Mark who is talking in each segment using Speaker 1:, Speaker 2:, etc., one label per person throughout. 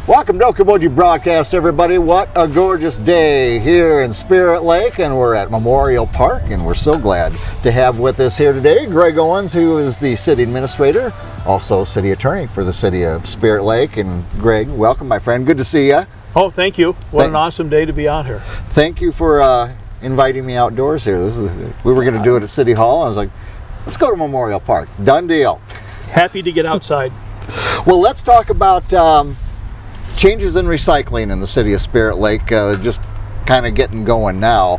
Speaker 1: Welcome to Okoboji Broadcast, everybody. What a gorgeous day here in Spirit Lake, and we're at Memorial Park, and we're so glad to have with us here today Gregg Owens, who is the city administrator, also city attorney for the city of Spirit Lake. And Gregg, welcome, my friend. Good to see you.
Speaker 2: Oh, thank you. What an awesome day to be out here.
Speaker 1: Thank you for inviting me outdoors here. We were going to do it at City Hall. I was like, let's go to Memorial Park. Done deal.
Speaker 2: Happy to get outside.
Speaker 1: Well, let's talk about changes in recycling in the city of Spirit Lake, just kind of getting going now.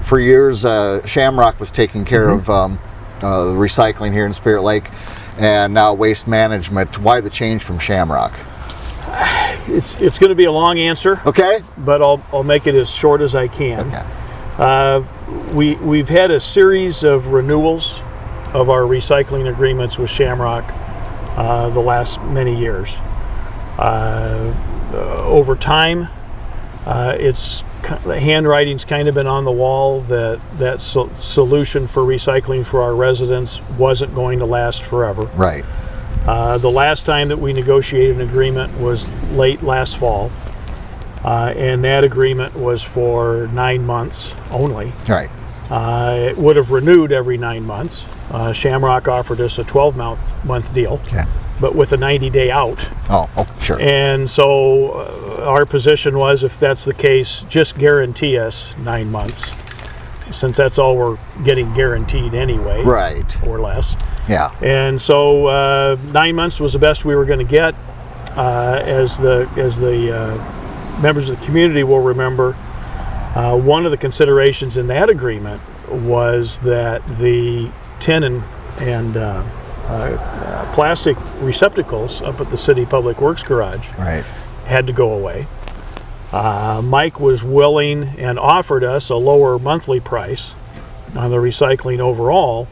Speaker 1: For years, Shamrock was taking care of the recycling here in Spirit Lake, and now Waste Management. Why the change from Shamrock?
Speaker 2: It's going to be a long answer.
Speaker 1: Okay.
Speaker 2: But I'll make it as short as I can.
Speaker 1: Okay.
Speaker 2: We've had a series of renewals of our recycling agreements with Shamrock the last many years. Over time, the handwriting's kind of been on the wall that solution for recycling for our residents wasn't going to last forever.
Speaker 1: Right.
Speaker 2: The last time that we negotiated an agreement was late last fall, and that agreement was for 9 months only.
Speaker 1: Right.
Speaker 2: It would have renewed every 9 months. Shamrock offered us a 12-month deal.
Speaker 1: Okay.
Speaker 2: But with a 90-day out.
Speaker 1: Oh, sure.
Speaker 2: And so our position was, if that's the case, just guarantee us 9 months, since that's all we're getting guaranteed anyway.
Speaker 1: Right.
Speaker 2: Or less.
Speaker 1: Yeah.
Speaker 2: And so 9 months was the best we were going to get. As the members of the community will remember, one of the considerations in that agreement was that the tin and plastic receptacles up at the City Public Works garage had to go away. Mike was willing and offered us a lower monthly price on the recycling overall,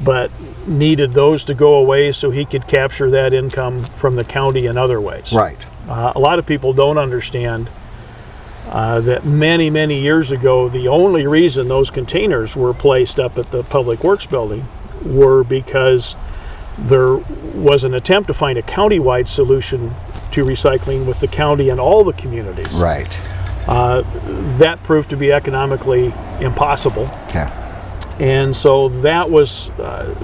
Speaker 2: but needed those to go away so he could capture that income from the county in other ways.
Speaker 1: Right.
Speaker 2: A lot of people don't understand that many years ago, the only reason those containers were placed up at the Public Works building were because there was an attempt to find a county-wide solution to recycling with the county and all the communities.
Speaker 1: Right.
Speaker 2: That proved to be economically impossible.
Speaker 1: Okay.
Speaker 2: And so that was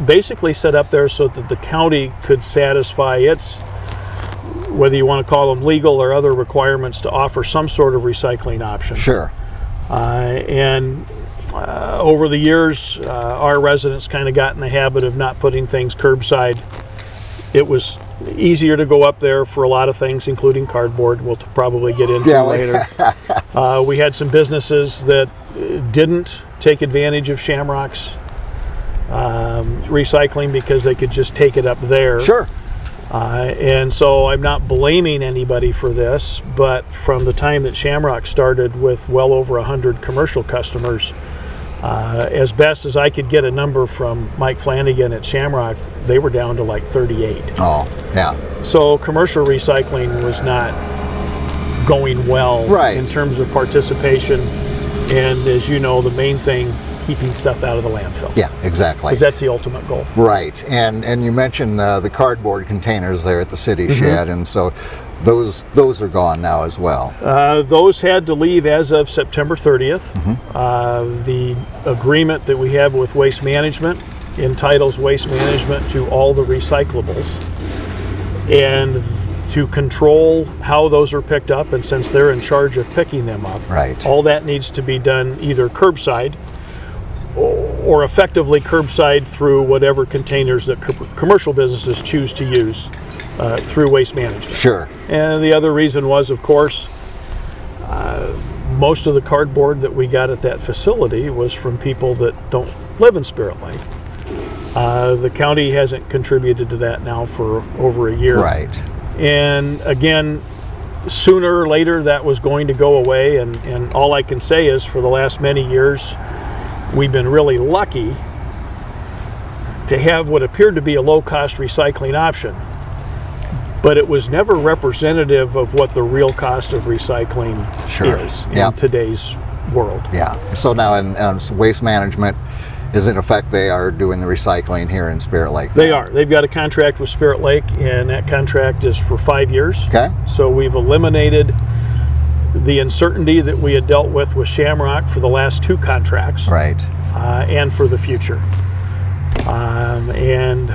Speaker 2: basically set up there so that the county could satisfy its, whether you want to call them legal or other requirements, to offer some sort of recycling option.
Speaker 1: Sure.
Speaker 2: Over the years, our residents kind of got in the habit of not putting things curbside. It was easier to go up there for a lot of things, including cardboard. We'll probably get into later. We had some businesses that didn't take advantage of Shamrock's recycling because they could just take it up there.
Speaker 1: Sure.
Speaker 2: And so I'm not blaming anybody for this, but from the time that Shamrock started with well over 100 commercial customers, as best as I could get a number from Mike Flanagan at Shamrock, they were down to like 38.
Speaker 1: Oh, yeah.
Speaker 2: So commercial recycling was not going well in terms of participation, and as you know, the main thing, keeping stuff out of the landfill.
Speaker 1: Yeah, exactly.
Speaker 2: Because that's the ultimate goal.
Speaker 1: Right, and you mentioned the cardboard containers there at the city shed, and so those are gone now as well.
Speaker 2: Those had to leave as of September 30th. The agreement that we have with Waste Management entitles Waste Management to all the recyclables, and to control how those are picked up, and since they're in charge of picking them up, all that needs to be done either curbside or effectively curbside through whatever containers that commercial businesses choose to use through Waste Management.
Speaker 1: Sure. And
Speaker 2: the other reason was, of course, most of the cardboard that we got at that facility was from people that don't live in Spirit Lake. The county hasn't contributed to that now for over a year.
Speaker 1: Right.
Speaker 2: And again, sooner or later that was going to go away, and all I can say is for the last many years we've been really lucky to have what appeared to be a low-cost recycling option, but it was never representative of what the real cost of recycling is in today's world.
Speaker 1: Yeah. So now in Waste Management is in effect they are doing the recycling here in Spirit Lake.
Speaker 2: They are. They've got a contract with Spirit Lake, and that contract is for 5 years.
Speaker 1: Okay.
Speaker 2: So we've eliminated the uncertainty that we had dealt with Shamrock for the last 2 contracts.
Speaker 1: Right.
Speaker 2: And for the future. And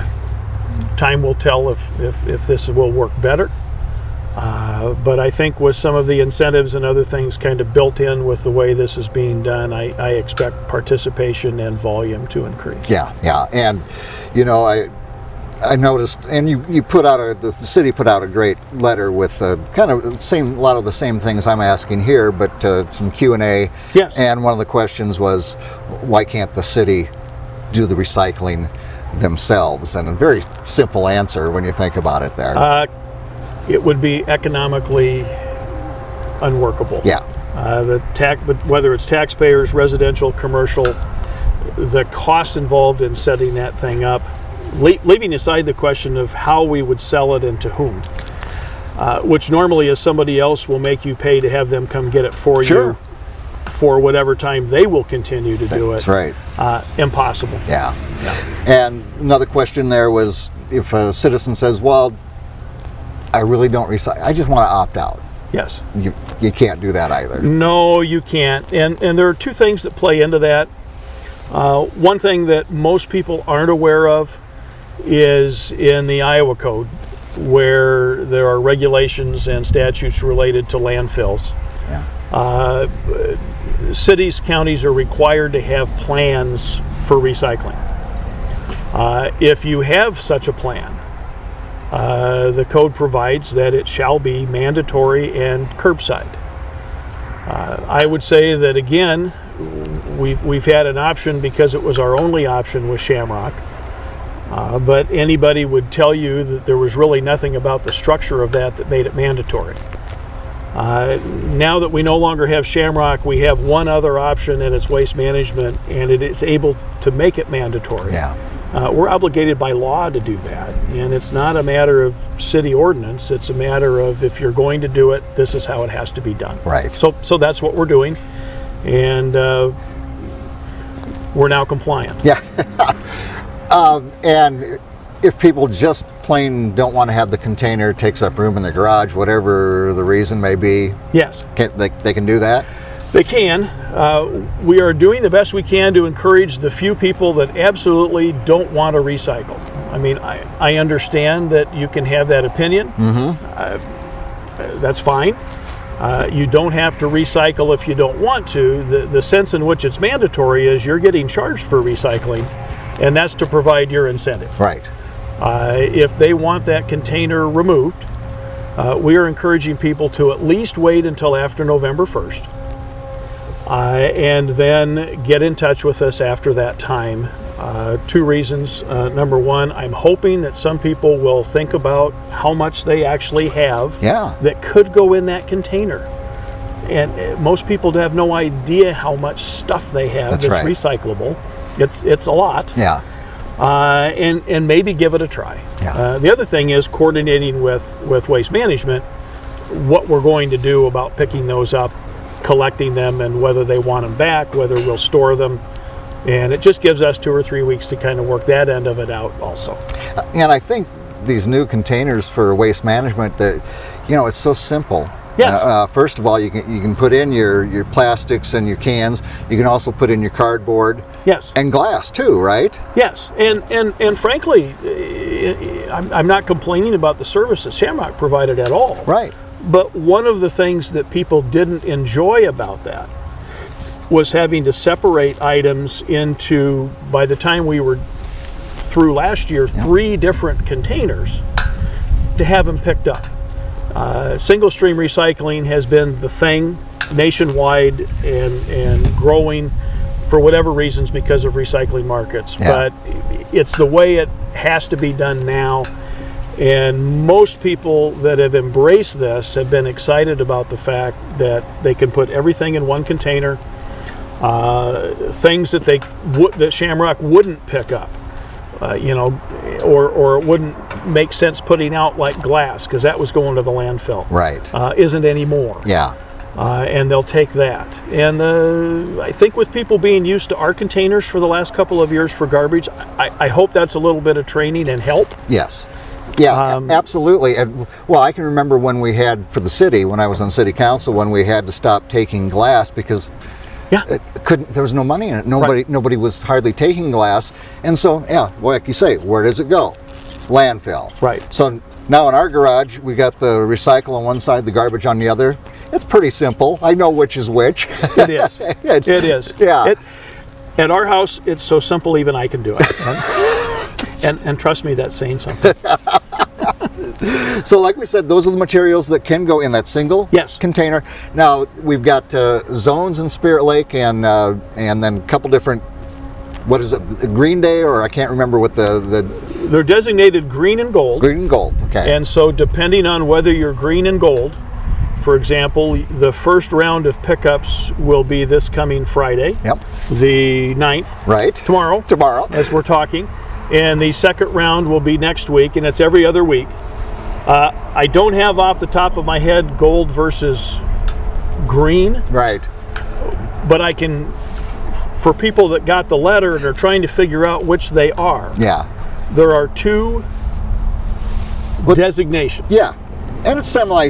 Speaker 2: time will tell if this will work better. But I think with some of the incentives and other things kind of built in with the way this is being done, I expect participation and volume to increase.
Speaker 1: Yeah, yeah. And, you know, I noticed, and you put out the city put out a great letter with kind of a lot of the same things I'm asking here, but some Q&A.
Speaker 2: Yes.
Speaker 1: And one of the questions was, why can't the city do the recycling themselves? And a very simple answer when you think about it there.
Speaker 2: It would be economically unworkable.
Speaker 1: Yeah.
Speaker 2: But whether it's taxpayers, residential, commercial, the cost involved in setting that thing up, leaving aside the question of how we would sell it and to whom, which normally is somebody else will make you pay to have them come get it for you for whatever time they will continue to do it.
Speaker 1: That's right.
Speaker 2: Impossible.
Speaker 1: Yeah. And another question there was, if a citizen says, well, I really don't recycle, I just want to opt out.
Speaker 2: Yes.
Speaker 1: You can't do that either.
Speaker 2: No, you can't. And there are 2 things that play into that. One thing that most people aren't aware of is in the Iowa Code, where there are regulations and statutes related to landfills.
Speaker 1: Yeah.
Speaker 2: Cities, counties are required to have plans for recycling. If you have such a plan, the code provides that it shall be mandatory and curbside. I would say that, again, we've had an option because it was our only option with Shamrock, but anybody would tell you that there was really nothing about the structure of that made it mandatory. Now that we no longer have Shamrock, we have one other option, and it's waste management, and it is able to make it mandatory.
Speaker 1: Yeah.
Speaker 2: We're obligated by law to do that, and it's not a matter of city ordinance. It's a matter of, if you're going to do it, this is how it has to be done.
Speaker 1: Right.
Speaker 2: So that's what we're doing, and we're now compliant.
Speaker 1: Yeah. And if people just plain don't want to have the container, takes up room in the garage, whatever the reason may be,
Speaker 2: Yes.
Speaker 1: They can do that?
Speaker 2: They can. We are doing the best we can to encourage the few people that absolutely don't want to recycle. I mean, I understand that you can have that opinion. Mm-hmm. That's fine. You don't have to recycle if you don't want to. The sense in which it's mandatory is you're getting charged for recycling, and that's to provide your incentive.
Speaker 1: Right.
Speaker 2: If they want that container removed, we are encouraging people to at least wait until after November 1st. And then get in touch with us after that time. 2 reasons. Number one, I'm hoping that some people will think about how much they actually have that could go in that container. And most people have no idea how much stuff they have that's recyclable. It's a lot.
Speaker 1: Yeah.
Speaker 2: And maybe give it a try.
Speaker 1: Yeah.
Speaker 2: The other thing is coordinating with waste management what we're going to do about picking those up, collecting them, and whether they want them back, whether we'll store them. And it just gives us 2 or 3 weeks to kind of work that end of it out also.
Speaker 1: And I think these new containers for waste management, that, you know, it's so simple.
Speaker 2: Yes.
Speaker 1: First of all, you can put in your plastics and your cans. You can also put in your cardboard.
Speaker 2: Yes.
Speaker 1: And glass too, right?
Speaker 2: Yes. And frankly, I'm not complaining about the service that Shamrock provided at all.
Speaker 1: Right.
Speaker 2: But one of the things that people didn't enjoy about that was having to separate items into, by the time we were through last year, 3 different containers to have them picked up. Single stream recycling has been the thing nationwide and growing for whatever reasons because of recycling markets. But it's the way it has to be done now. And most people that have embraced this have been excited about the fact that they can put everything in one container. Things that that Shamrock wouldn't pick up, or it wouldn't make sense putting out, like glass, because that was going to the landfill.
Speaker 1: Right.
Speaker 2: Isn't anymore.
Speaker 1: Yeah.
Speaker 2: and they'll take that. And I think with people being used to our containers for the last couple of years for garbage, I hope that's a little bit of training and help.
Speaker 1: Yes. Yeah, absolutely. And, well, I can remember when we had, for the city, when I was on city council, when we had to stop taking glass because there was no money in it. Nobody was hardly taking glass. And so, yeah, well, like you say, where does it go? Landfill.
Speaker 2: Right.
Speaker 1: So now in our garage, we got the recycle on one side, the garbage on the other. It's pretty simple. I know which is which.
Speaker 2: It is. It is.
Speaker 1: Yeah.
Speaker 2: At our house, it's so simple even I can do it. And trust me, that's saying something.
Speaker 1: So like we said, those are the materials that can go in that single container. Now, we've got zones in Spirit Lake and then a couple different, what is it, Green Day, or I can't remember what
Speaker 2: They're designated green and gold.
Speaker 1: Green and gold, okay.
Speaker 2: And so depending on whether you're green and gold, for example, the first round of pickups will be this coming Friday.
Speaker 1: Yep.
Speaker 2: The 9th.
Speaker 1: Right.
Speaker 2: Tomorrow. As we're talking. And the second round will be next week, and it's every other week. I don't have off the top of my head gold versus green.
Speaker 1: Right.
Speaker 2: But I can, for people that got the letter and are trying to figure out which they are.
Speaker 1: Yeah.
Speaker 2: There are two designations.
Speaker 1: Yeah. And it's semi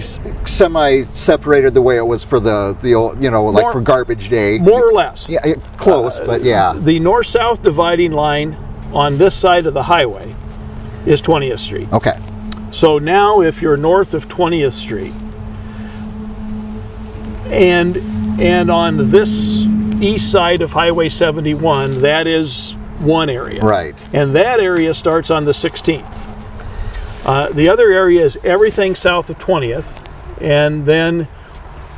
Speaker 1: separated the way it was for the old, like for garbage day.
Speaker 2: More or less.
Speaker 1: Yeah, close, but yeah.
Speaker 2: The north-south dividing line on this side of the highway is 20th Street.
Speaker 1: Okay.
Speaker 2: So now if you're north of 20th Street and on this east side of Highway 71, that is one area.
Speaker 1: Right.
Speaker 2: And that area starts on the 16th. The other area is everything south of 20th, and then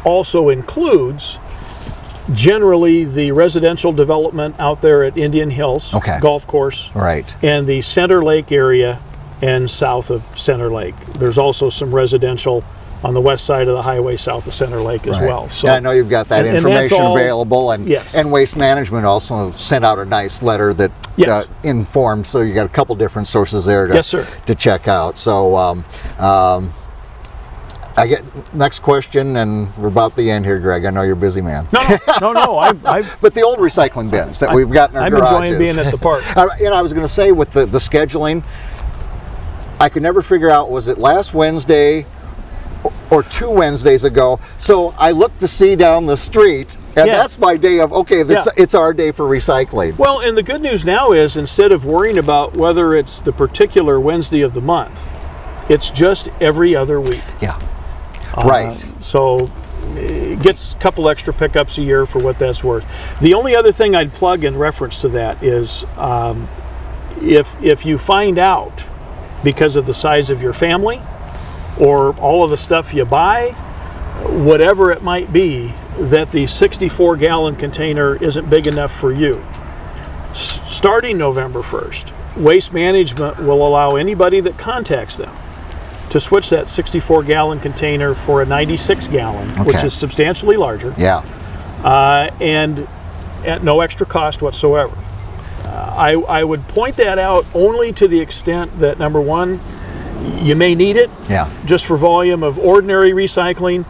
Speaker 2: also includes generally the residential development out there at Indian Hills Golf Course,
Speaker 1: right,
Speaker 2: and the Center Lake area and south of Center Lake. There's also some residential on the west side of the highway south of Center Lake as well. So
Speaker 1: yeah, I know you've got that information available, and
Speaker 2: yes.
Speaker 1: and Waste Management also sent out a nice letter that informed, so you got a couple different sources there to check out. So I get next question, and we're about the end here, Greg. I know you're a busy man.
Speaker 2: No.
Speaker 1: But the old recycling bins that we've got in our garages.
Speaker 2: I'm enjoying being at the park.
Speaker 1: And I was going to say, with the scheduling, I could never figure out, was it last Wednesday or 2 Wednesdays ago? So I looked to see down the street, and that's my day of, it's our day for recycling.
Speaker 2: Well, and the good news now is, instead of worrying about whether it's the particular Wednesday of the month, it's just every other week.
Speaker 1: Yeah. Right.
Speaker 2: So it gets a couple extra pickups a year for what that's worth. The only other thing I'd plug in reference to that is if you find out, because of the size of your family or all of the stuff you buy, whatever it might be, that the 64-gallon container isn't big enough for you, starting November 1st, Waste Management will allow anybody that contacts them to switch that 64-gallon container for a 96-gallon, which is substantially larger.
Speaker 1: Yeah.
Speaker 2: And at no extra cost whatsoever. I would point that out only to the extent that, number one, you may need it, just for volume of ordinary recycling,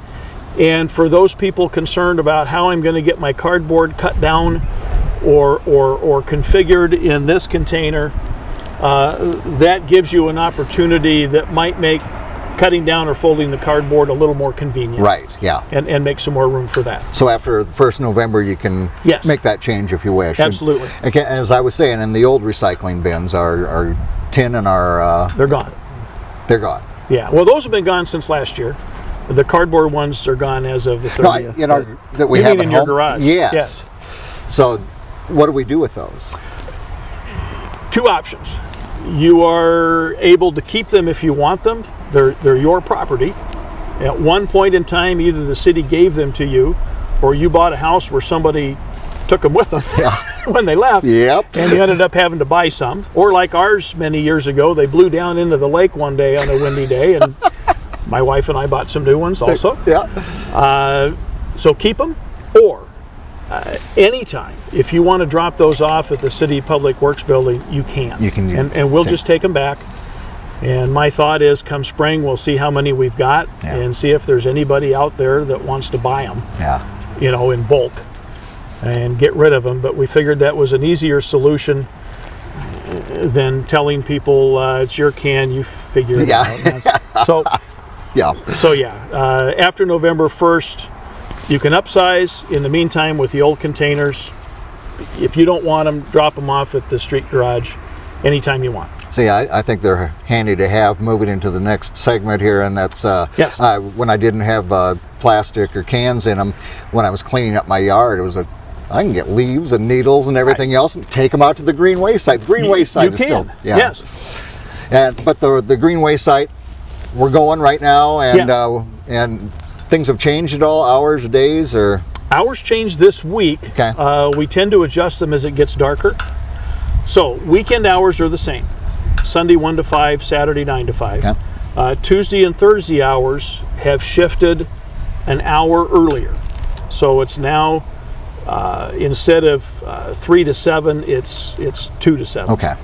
Speaker 2: and for those people concerned about how I'm going to get my cardboard cut down or configured in this container, that gives you an opportunity that might make cutting down or folding the cardboard a little more convenient.
Speaker 1: Right, yeah.
Speaker 2: And make some more room for that.
Speaker 1: So after the 1st November, you can make that change if you wish.
Speaker 2: Absolutely.
Speaker 1: And again, as I was saying, in the old recycling bins, our tin and our...
Speaker 2: they're gone.
Speaker 1: They're gone.
Speaker 2: Yeah, well, those have been gone since last year. The cardboard ones are gone as of the 30th.
Speaker 1: No, that we have
Speaker 2: in your garage.
Speaker 1: Yes. So what do we do with those?
Speaker 2: 2 options. You are able to keep them if you want them. They're your property. At one point in time, either the city gave them to you, or you bought a house where somebody took them with them when they left.
Speaker 1: Yep.
Speaker 2: And you ended up having to buy some. Or like ours many years ago, they blew down into the lake one day on a windy day, and my wife and I bought some new ones also.
Speaker 1: Yeah.
Speaker 2: So keep them, or anytime, if you want to drop those off at the City Public Works building, you can.
Speaker 1: You can.
Speaker 2: And we'll just take them back. And my thought is, come spring, we'll see how many we've got and see if there's anybody out there that wants to buy them, you know, in bulk and get rid of them. But we figured that was an easier solution than telling people it's your can, you figure it out. So, after November 1st, you can upsize. In the meantime, with the old containers, if you don't want them, drop them off at the street garage anytime you want.
Speaker 1: See, I think they're handy to have moving into the next segment here, and that's when I didn't have plastic or cans in them, when I was cleaning up my yard, it was I can get leaves and needles and everything else and take them out to the green waste site. The green waste site is still,
Speaker 2: yes.
Speaker 1: But the green waste site, we're going right now, and things have changed at all, hours, days, or?
Speaker 2: Hours changed this week.
Speaker 1: Okay.
Speaker 2: We tend to adjust them as it gets darker. So weekend hours are the same. Sunday 1 to 5, Saturday 9 to 5.
Speaker 1: Okay.
Speaker 2: Tuesday and Thursday hours have shifted an hour earlier. So it's now, instead of 3 to 7, it's 2 to 7.
Speaker 1: Okay.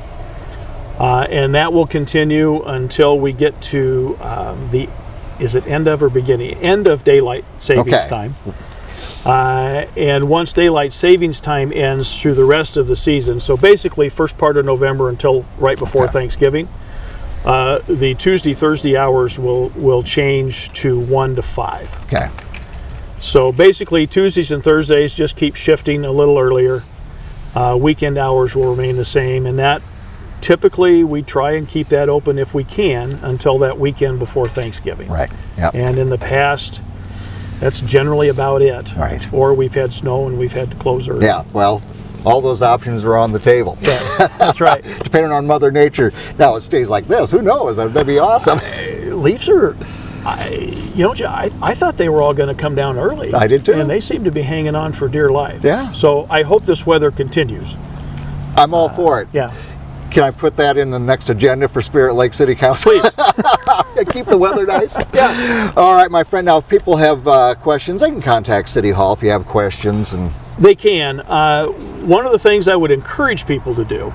Speaker 2: And that will continue until we get to is it end of or beginning? End of daylight savings time. And once daylight savings time ends through the rest of the season, so basically first part of November until right before Thanksgiving, the Tuesday, Thursday hours will change to 1 to 5.
Speaker 1: Okay.
Speaker 2: So basically Tuesdays and Thursdays just keep shifting a little earlier. Weekend hours will remain the same, and that typically we try and keep that open if we can until that weekend before Thanksgiving.
Speaker 1: Right. Yep.
Speaker 2: And in the past, that's generally about it.
Speaker 1: Right.
Speaker 2: Or we've had snow and we've had to close early.
Speaker 1: Yeah, well, all those options are on the table.
Speaker 2: Yeah, that's right.
Speaker 1: Depending on Mother Nature. Now it stays like this. Who knows? That'd be awesome.
Speaker 2: Leaves are, I thought they were all going to come down early.
Speaker 1: I did too.
Speaker 2: And they seem to be hanging on for dear life.
Speaker 1: Yeah.
Speaker 2: So I hope this weather continues.
Speaker 1: I'm all for it.
Speaker 2: Yeah.
Speaker 1: Can I put that in the next agenda for Spirit Lake City Council?
Speaker 2: Please.
Speaker 1: Keep the weather nice.
Speaker 2: Yeah.
Speaker 1: All right, my friend. Now, if people have questions, they can contact City Hall if you have questions. And
Speaker 2: they can. One of the things I would encourage people to do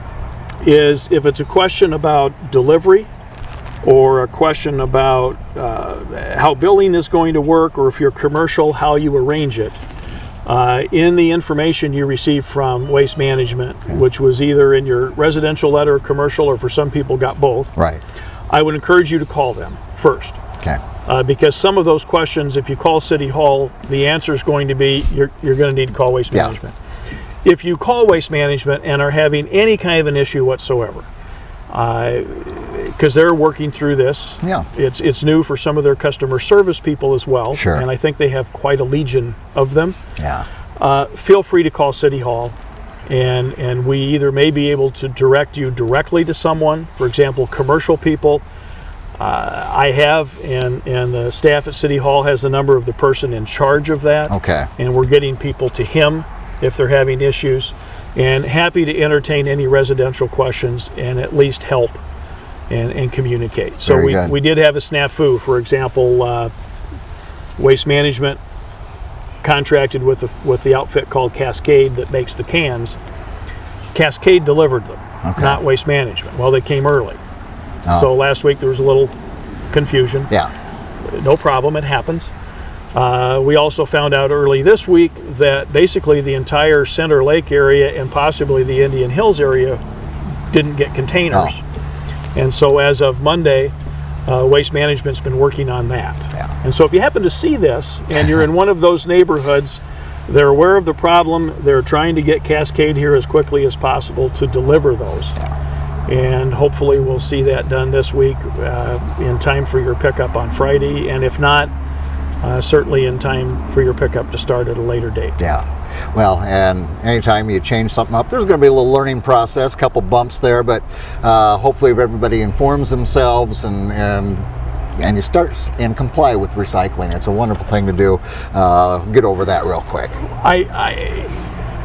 Speaker 2: is, if it's a question about delivery or a question about how billing is going to work, or if you're commercial, how you arrange it, in the information you receive from Waste Management, which was either in your residential letter or commercial, or for some people got both,
Speaker 1: right,
Speaker 2: I would encourage you to call them first.
Speaker 1: Okay.
Speaker 2: Because some of those questions, if you call City Hall, the answer is going to be you're going to need to call Waste Management. If you call Waste Management and are having any kind of an issue whatsoever, because they're working through this.
Speaker 1: Yeah.
Speaker 2: It's new for some of their customer service people as well.
Speaker 1: Sure.
Speaker 2: And I think they have quite a legion of them.
Speaker 1: Yeah.
Speaker 2: Feel free to call City Hall, and we either may be able to direct you directly to someone. For example, commercial people. I have, and the staff at City Hall has the number of the person in charge of that.
Speaker 1: Okay.
Speaker 2: And we're getting people to him if they're having issues. And happy to entertain any residential questions and at least help and communicate. So we did have a snafu. For example, Waste Management contracted with the outfit called Cascade that makes the cans. Cascade delivered them, not Waste Management. Well, they came early.
Speaker 1: Oh.
Speaker 2: So last week there was a little confusion.
Speaker 1: Yeah.
Speaker 2: No problem, it happens. We also found out early this week that basically the entire Center Lake area and possibly the Indian Hills area didn't get containers. And so as of Monday, Waste Management's been working on that.
Speaker 1: Yeah.
Speaker 2: And so if you happen to see this and you're in one of those neighborhoods, they're aware of the problem. They're trying to get Cascade here as quickly as possible to deliver those. And hopefully we'll see that done this week in time for your pickup on Friday. And if not, certainly in time for your pickup to start at a later date.
Speaker 1: Yeah. Well, and anytime you change something up, there's going to be a little learning process, a couple bumps there, but hopefully if everybody informs themselves and you start and comply with recycling, it's a wonderful thing to do. Get over that real quick.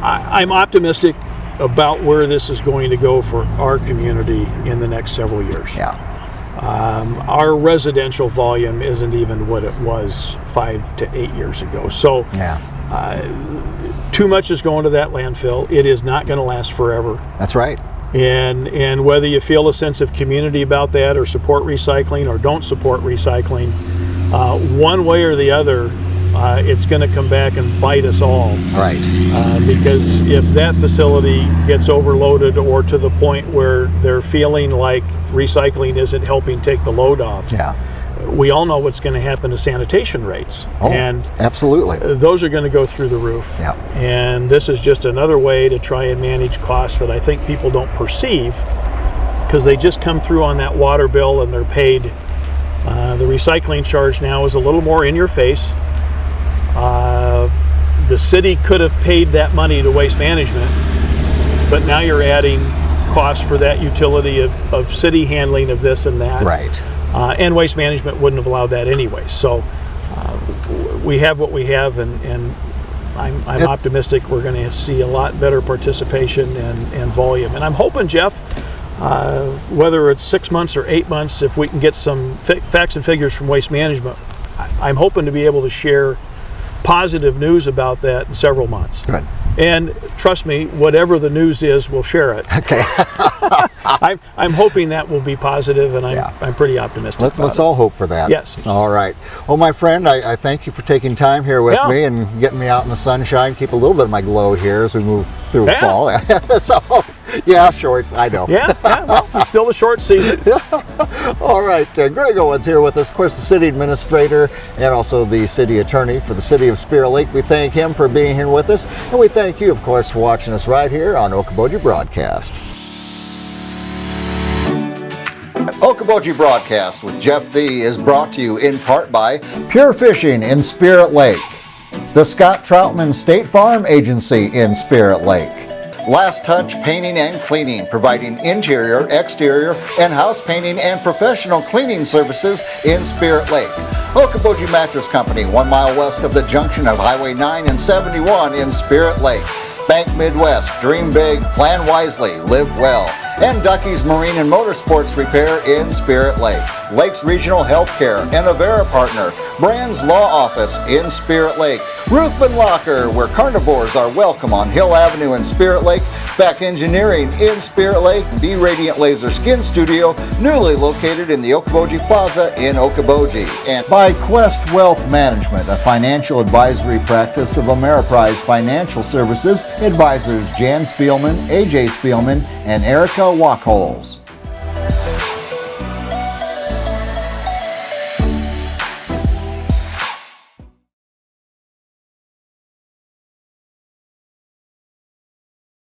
Speaker 2: I'm optimistic about where this is going to go for our community in the next several years.
Speaker 1: Yeah.
Speaker 2: Our residential volume isn't even what it was 5 to 8 years ago. So
Speaker 1: yeah.
Speaker 2: Too much is going to that landfill. It is not going to last forever.
Speaker 1: That's right.
Speaker 2: And whether you feel a sense of community about that, or support recycling, or don't support recycling, one way or the other, it's going to come back and bite us all.
Speaker 1: Right.
Speaker 2: Because if that facility gets overloaded, or to the point where they're feeling like recycling isn't helping take the load off,
Speaker 1: Yeah.
Speaker 2: we all know what's going to happen to sanitation rates.
Speaker 1: Oh,
Speaker 2: and
Speaker 1: absolutely.
Speaker 2: those are going to go through the roof.
Speaker 1: Yeah.
Speaker 2: And this is just another way to try and manage costs that I think people don't perceive, because they just come through on that water bill and they're paid. The recycling charge now is a little more in your face. The city could have paid that money to Waste Management, but now you're adding costs for that utility of city handling of this and that.
Speaker 1: Right.
Speaker 2: And Waste Management wouldn't have allowed that anyway. So we have what we have, and I'm optimistic we're going to see a lot better participation and volume. And I'm hoping, Jeff, whether it's 6 months or 8 months, if we can get some facts and figures from Waste Management, I'm hoping to be able to share positive news about that in several months.
Speaker 1: Good.
Speaker 2: And trust me, whatever the news is, we'll share it.
Speaker 1: Okay.
Speaker 2: I'm hoping that will be positive, and I'm pretty optimistic.
Speaker 1: Let's all hope for that.
Speaker 2: Yes.
Speaker 1: All right. Well, my friend, I thank you for taking time here with me and getting me out in the sunshine. Keep a little bit of my glow here as we move through fall. So, yeah, shorts. I know.
Speaker 2: Yeah. Well, it's still the short season.
Speaker 1: All right. Gregg Owens here with us, of course, the city administrator and also the city attorney for the city of Spirit Lake. We thank him for being here with us, and we thank you, of course, for watching us right here on Okoboji Broadcast. Okoboji Broadcast with Jeff Thee is brought to you in part by Pure Fishing in Spirit Lake, the Scott Troutman State Farm Agency in Spirit Lake, Last Touch Painting and Cleaning, providing interior, exterior, and house painting and professional cleaning services in Spirit Lake, Okoboji Mattress Company, 1 mile west of the junction of Highway 9 and 71 in Spirit Lake, Bank Midwest, dream big, plan wisely, live well, and Ducky's Marine and Motorsports Repair in Spirit Lake, Lakes Regional Healthcare and Avera Partner, Brand's Law Office in Spirit Lake, Ruthven Locker, where carnivores are welcome on Hill Avenue in Spirit Lake, Beck Engineering in Spirit Lake, B Radiant Laser Skin Studio, newly located in the Okoboji Plaza in Okoboji, and by Quest Wealth Management, a financial advisory practice of Ameriprise Financial Services, advisors Jan Spielman, AJ Spielman, and Erica Wachholz.